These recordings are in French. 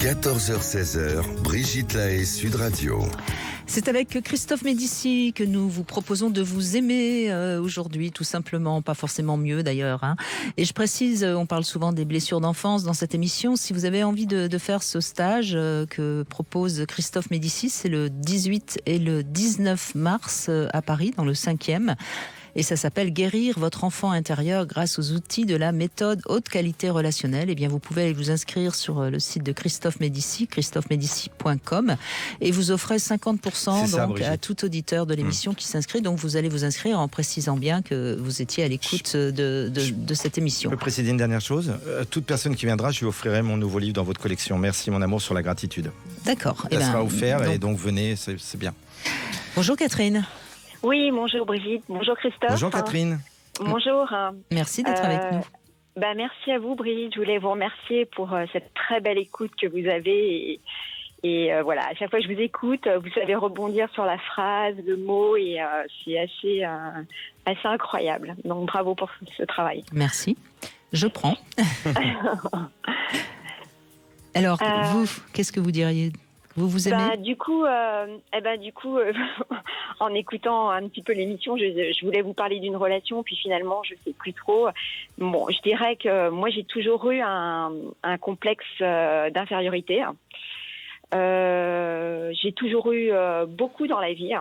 14h-16h, Brigitte Lahaie, Sud Radio. C'est avec Christophe Médicis que nous vous proposons de vous aimer aujourd'hui, tout simplement, pas forcément mieux d'ailleurs. Et je précise, on parle souvent des blessures d'enfance dans cette émission. Si vous avez envie de faire ce stage que propose Christophe Médicis, c'est le 18 et le 19 mars à Paris, dans le 5e. Et ça s'appelle « Guérir votre enfant intérieur grâce aux outils de la méthode haute qualité relationnelle ». Eh bien, vous pouvez aller vous inscrire sur le site de Christophe Médicis, christophemédicis.com, et vous offrez 50% donc à tout auditeur de l'émission qui s'inscrit. Donc, vous allez vous inscrire en précisant bien que vous étiez à l'écoute de cette émission. Je peux préciser une dernière chose. Toute personne qui viendra, je lui offrirai mon nouveau livre dans votre collection. Merci, mon amour sur la gratitude. D'accord. Ça sera offert et donc venez, c'est bien. Bonjour Catherine. Oui, bonjour Brigitte, bonjour Christophe. Bonjour Catherine. Bonjour. Merci d'être avec nous. Merci à vous Brigitte, je voulais vous remercier pour cette très belle écoute que vous avez. Et voilà, à chaque fois que je vous écoute, vous savez rebondir sur la phrase, le mot, et c'est assez incroyable. Donc bravo pour ce travail. Merci, je prends. Alors, vous, qu'est-ce que vous diriez ? Vous aimez ? Du coup, en écoutant un petit peu l'émission, je voulais vous parler d'une relation, puis finalement, je sais plus trop. Bon, je dirais que moi, j'ai toujours eu un complexe d'infériorité. J'ai toujours eu beaucoup dans la vie.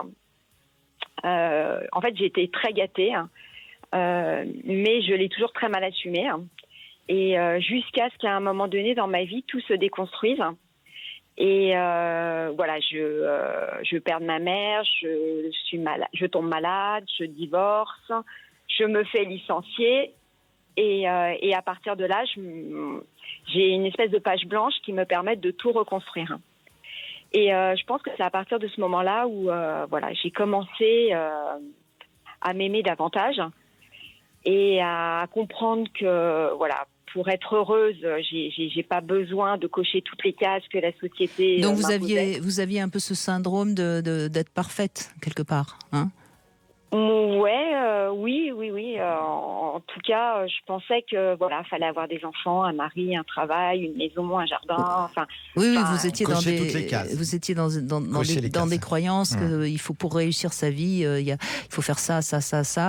En fait, j'ai été très gâtée, mais je l'ai toujours très mal assumé. Et jusqu'à ce qu'à un moment donné dans ma vie, tout se déconstruise. Et voilà, je perds ma mère, je suis malade, je tombe malade, je divorce, je me fais licencier, et à partir de là, j'ai une espèce de page blanche qui me permet de tout reconstruire. Et je pense que c'est à partir de ce moment-là où voilà, j'ai commencé à m'aimer davantage et à comprendre que voilà, pour être heureuse, j'ai pas besoin de cocher toutes les cases que la société. Donc vous aviez un peu ce syndrome d'être parfaite quelque part, hein ? Oui. En tout cas, je pensais que voilà, fallait avoir des enfants, un mari, un travail, une maison, un jardin. Oui, vous étiez dans des croyances qu'il faut, pour réussir sa vie, il faut faire ça,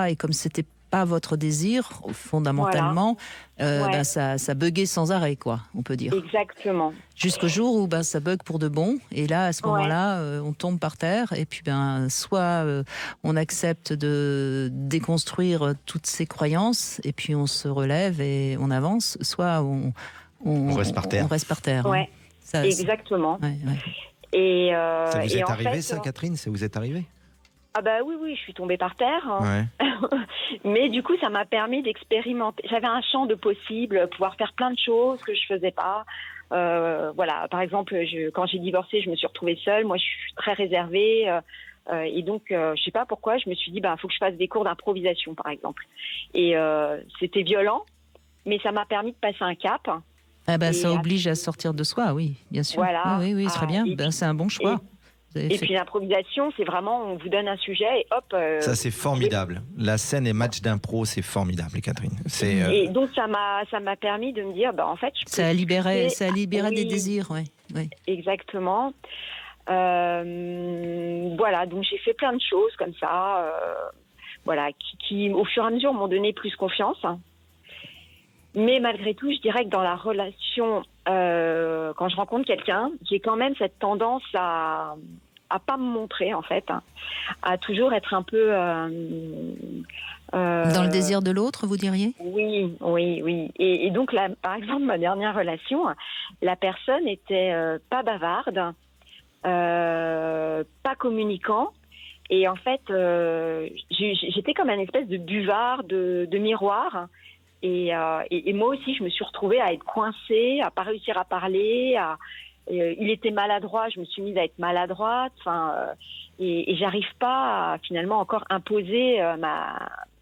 et comme c'était pas votre désir fondamentalement, voilà. Ça buguait sans arrêt, quoi, on peut dire. Exactement. Jusqu'au jour où ça bug pour de bon, et là à ce moment-là on tombe par terre, et puis soit on accepte de déconstruire toutes ces croyances et puis on se relève et on avance, soit on reste par terre. On reste par terre. Ouais. Exactement. Et ça vous est arrivé, en fait, ça, Catherine ? Ça vous est arrivé ? Ah bah oui, je suis tombée par terre. Ouais. Mais du coup, ça m'a permis d'expérimenter. J'avais un champ de possibles, pouvoir faire plein de choses que je faisais pas. Voilà, par exemple, quand j'ai divorcé, je me suis retrouvée seule. Moi, je suis très réservée. Et donc, je sais pas pourquoi, je me suis dit, faut que je fasse des cours d'improvisation, par exemple. Et c'était violent, mais ça m'a permis de passer un cap. Ça oblige à sortir de soi, oui, bien sûr. Voilà. Oui, très bien. C'est un bon choix. Puis l'improvisation, c'est vraiment, on vous donne un sujet et hop. Ça, c'est formidable. La scène et match d'impro, c'est formidable, Catherine. Et donc ça m'a permis de me dire, en fait, ça a libéré des désirs, oui. Exactement. Voilà, donc j'ai fait plein de choses comme ça, voilà, qui au fur et à mesure m'ont donné plus confiance. Mais malgré tout, je dirais que dans la relation, quand je rencontre quelqu'un, j'ai quand même cette tendance à pas me montrer, en fait, à toujours être un peu dans le désir de l'autre, vous diriez ? Oui. Et donc là, par exemple, ma dernière relation, la personne était pas bavarde, pas communicant. Et en fait, j'étais comme un espèce de buvard, de miroir. Et moi aussi, je me suis retrouvée à être coincée, à pas réussir à parler. Il était maladroit, je me suis mise à être maladroite. et j'arrive pas à finalement encore imposer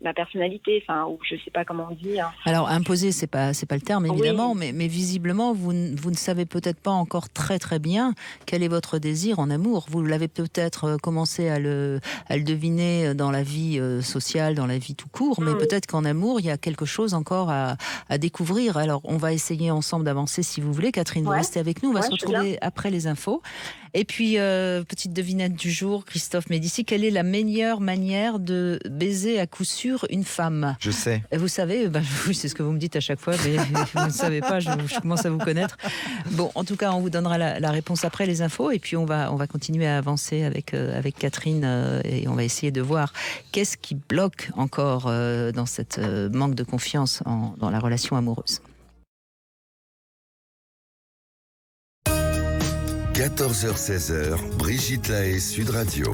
ma personnalité, enfin, ou je sais pas comment on dit. Hein. Alors imposer, c'est pas le terme évidemment, Oui. mais visiblement vous ne savez peut-être pas encore très très bien quel est votre désir en amour. Vous l'avez peut-être commencé à le deviner dans la vie sociale, dans la vie tout court, mais peut-être qu'en amour il y a quelque chose encore à découvrir. Alors on va essayer ensemble d'avancer si vous voulez. Catherine, vous restez avec nous, on va se retrouver après les infos. Et puis petite devinette du jour, Christophe Médicis, quelle est la meilleure manière de baiser à coup sûr une femme? Je sais. Et vous savez, oui, c'est ce que vous me dites à chaque fois, mais vous ne savez pas, je commence à vous connaître. Bon, en tout cas, on vous donnera la réponse après les infos, et puis on va continuer à avancer avec Catherine, et on va essayer de voir qu'est-ce qui bloque encore dans cette manque de confiance dans la relation amoureuse. 14h-16h, Brigitte Lahaie, Sud Radio.